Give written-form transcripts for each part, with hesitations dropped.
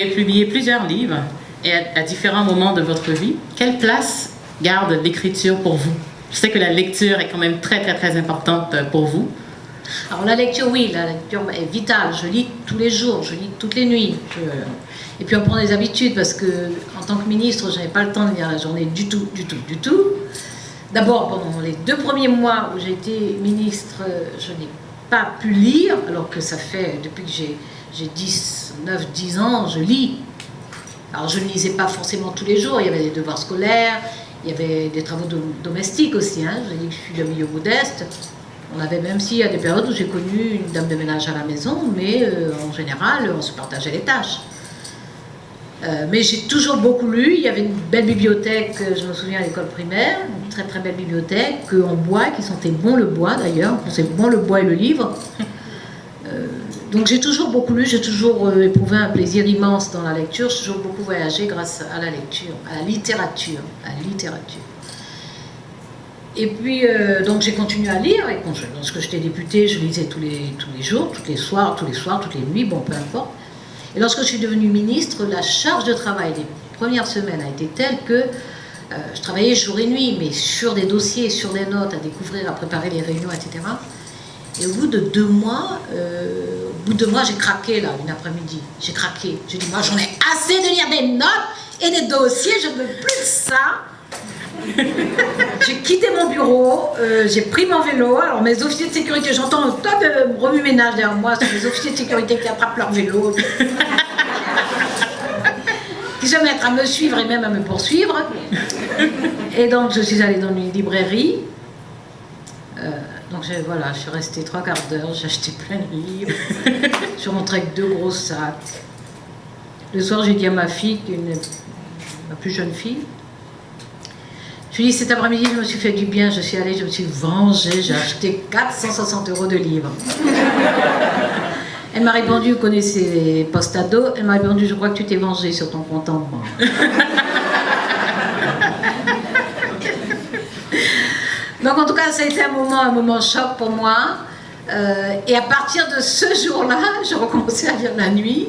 Vous avez publié plusieurs livres et à différents moments de votre vie. Quelle place garde l'écriture pour vous? Je sais que la lecture est quand même très, très, très importante pour vous. Alors la lecture, oui, la lecture est vitale. Je lis tous les jours, je lis toutes les nuits. Et puis on prend des habitudes parce que en tant que ministre, je n'avais pas le temps de lire la journée du tout. D'abord, pendant les 2 premiers mois où j'ai été ministre, je n'ai pas pu lire, alors que ça fait, depuis que j'ai 9-10 ans, je lis. Alors je ne lisais pas forcément tous les jours, il y avait des devoirs scolaires, il y avait des travaux domestiques aussi. Je dis que je suis de milieu modeste. On avait, même s'il y a des périodes où j'ai connu une dame de ménage à la maison, mais en général, on se partageait les tâches. Mais j'ai toujours beaucoup lu. Il y avait une belle bibliothèque, je me souviens, à l'école primaire, une très très belle bibliothèque, en bois, qui sentait bon le bois d'ailleurs, on sait bon le bois et le livre. Donc j'ai toujours beaucoup lu, j'ai toujours éprouvé un plaisir immense dans la lecture, j'ai toujours beaucoup voyagé grâce à la lecture, à la littérature. Et puis, donc j'ai continué à lire, et lorsque j'étais députée, je lisais tous les jours, tous les soirs, toutes les nuits, bon, peu importe. Et lorsque je suis devenue ministre, la charge de travail des premières semaines a été telle que je travaillais jour et nuit, mais sur des dossiers, sur des notes, à découvrir, à préparer les réunions, etc. Et au bout de 2 mois, j'ai craqué, là, une après-midi. J'ai craqué. J'ai dit, moi, j'en ai assez de lire des notes et des dossiers, je ne veux plus de ça. J'ai quitté mon bureau, j'ai pris mon vélo. Alors mes officiers de sécurité, j'entends un tas de remue-ménage derrière moi sur les officiers de sécurité qui attrapent leur vélo, qui se mettent à me suivre et même à me poursuivre. Et donc je suis allée dans une librairie. Donc voilà, je suis restée 3/4 d'heure, j'ai acheté plein de livres. Je suis rentrée avec 2 gros sacs. Le soir, j'ai dit à ma fille, ma plus jeune fille, je lui ai dit, cet après-midi, je me suis fait du bien, je suis allée, je me suis vengée, j'ai acheté 460 € de livres. Elle m'a répondu, vous connaissez les post-ados, elle m'a répondu, je crois que tu t'es vengée sur ton compte en banque. Donc en tout cas, ça a été un moment choc pour moi. Et à partir de ce jour-là, j'ai recommencé à lire la nuit.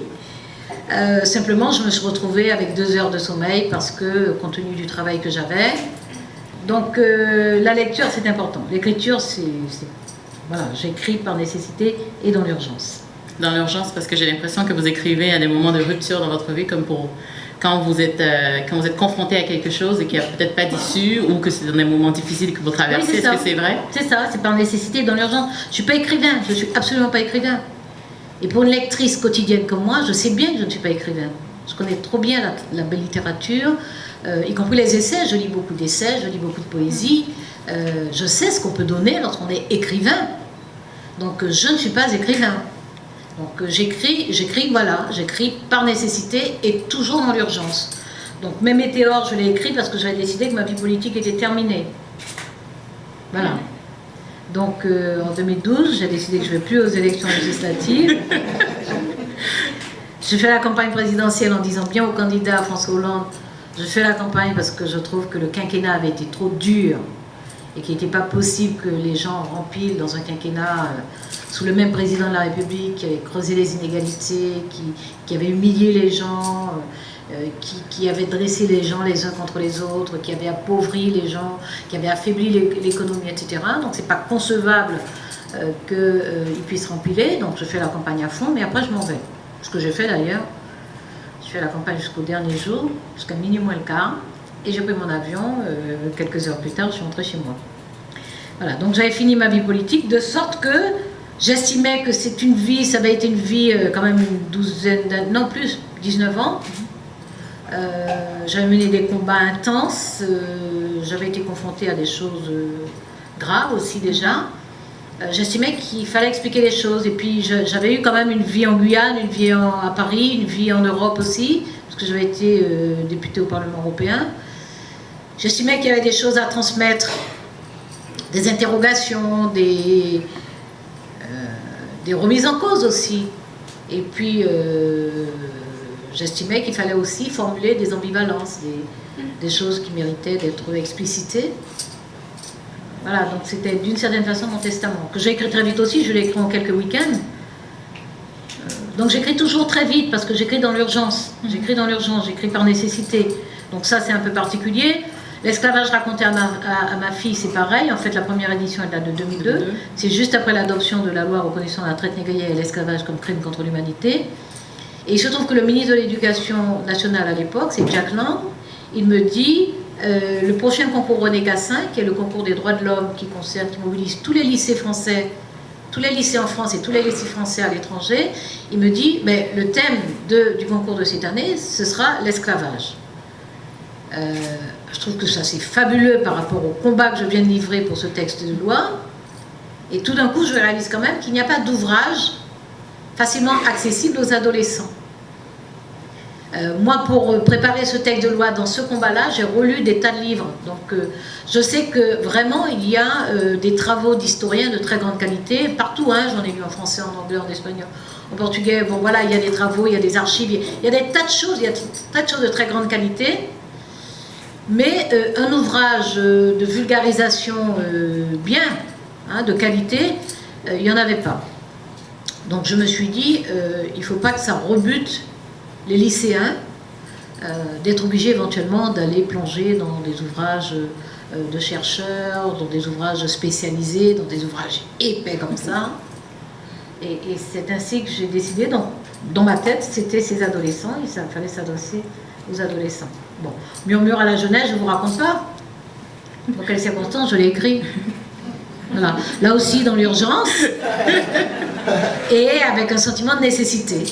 Simplement, je me suis retrouvée avec 2 heures de sommeil parce que, compte tenu du travail que j'avais. Donc la lecture, c'est important. L'écriture, voilà, j'écris par nécessité et dans l'urgence. Dans l'urgence, parce que j'ai l'impression que vous écrivez à des moments de rupture dans votre vie, comme quand vous êtes confronté à quelque chose et qu'il n'y a peut-être pas d'issue, ou que c'est dans des moments difficiles que vous traversez. Oui, est-ce que c'est vrai? C'est ça, c'est par nécessité et dans l'urgence. Je ne suis pas écrivain, je ne suis absolument pas écrivain. Et pour une lectrice quotidienne comme moi, je sais bien que je ne suis pas écrivain. Je connais trop bien la belle littérature, y compris les essais. Je lis beaucoup d'essais, je lis beaucoup de poésie. Je sais ce qu'on peut donner lorsqu'on est écrivain. Donc je ne suis pas écrivain. Donc j'écris par nécessité et toujours dans l'urgence. Donc mes météores, je l'ai écrit parce que j'avais décidé que ma vie politique était terminée. Voilà. Donc en 2012, j'ai décidé que je ne vais plus aux élections législatives. Je fais la campagne présidentielle en disant bien au candidat François Hollande, je fais la campagne parce que je trouve que le quinquennat avait été trop dur et qu'il n'était pas possible que les gens remplissent dans un quinquennat sous le même président de la République qui avait creusé les inégalités, qui avait humilié les gens, qui avait dressé les gens les uns contre les autres, qui avait appauvri les gens, qui avait affaibli l'économie, etc. Donc c'est pas concevable qu'ils puissent remplir. Donc je fais la campagne à fond, mais après je m'en vais. Ce que j'ai fait d'ailleurs, je fais la campagne jusqu'au dernier jour, jusqu'à minuit moins le quart, et j'ai pris mon avion, quelques heures plus tard, je suis rentrée chez moi. Voilà, donc j'avais fini ma vie politique, de sorte que j'estimais que c'est une vie, ça avait été une vie quand même une douzaine d'années, non plus, 19 ans. J'avais mené des combats intenses, j'avais été confrontée à des choses graves aussi déjà. J'estimais qu'il fallait expliquer les choses, et puis j'avais eu quand même une vie en Guyane, une vie à Paris, une vie en Europe aussi, parce que j'avais été députée au Parlement européen. J'estimais qu'il y avait des choses à transmettre, des interrogations, des remises en cause aussi. Et puis j'estimais qu'il fallait aussi formuler des ambivalences, des choses qui méritaient d'être explicitées. Voilà, donc c'était d'une certaine façon mon testament, que j'ai écrit très vite aussi, je l'ai écrit en quelques week-ends. Donc j'écris toujours très vite parce que j'écris dans l'urgence. J'écris dans l'urgence, j'écris par nécessité. Donc ça c'est un peu particulier. L'esclavage raconté à ma fille, c'est pareil. En fait, la première édition, elle date de 2002. C'est juste après l'adoption de la loi reconnaissant la traite négrière et l'esclavage comme crime contre l'humanité. Et il se trouve que le ministre de l'Éducation nationale à l'époque, c'est Jack Lang, il me dit le prochain concours René Cassin, qui est le concours des droits de l'homme qui mobilise tous les lycées français, tous les lycées en France et tous les lycées français à l'étranger, il me dit mais le thème du concours de cette année, ce sera l'esclavage. Je trouve que ça c'est fabuleux par rapport au combat que je viens de livrer pour ce texte de loi. Et tout d'un coup, je réalise quand même qu'il n'y a pas d'ouvrage facilement accessible aux adolescents. Moi, pour préparer ce texte de loi dans ce combat-là, j'ai relu des tas de livres. Donc, je sais que vraiment, il y a des travaux d'historiens de très grande qualité, partout, hein, j'en ai lu en français, en anglais, en espagnol, en portugais. Bon, voilà, il y a des travaux, il y a des archives, il y a des tas de choses, il y a des tas de choses de très grande qualité. Mais un ouvrage de vulgarisation bien, hein, de qualité, il n'y en avait pas. Donc je me suis dit, il ne faut pas que ça rebute les lycéens d'être obligés éventuellement d'aller plonger dans des ouvrages de chercheurs, dans des ouvrages spécialisés, dans des ouvrages épais comme ça. Et c'est ainsi que j'ai décidé, dans ma tête, c'était ces adolescents, il fallait s'adresser aux adolescents. Bon, Murmure à la jeunesse, je ne vous raconte pas. Dans quelles circonstances je l'ai écrit. Voilà. Là aussi, dans l'urgence, et avec un sentiment de nécessité.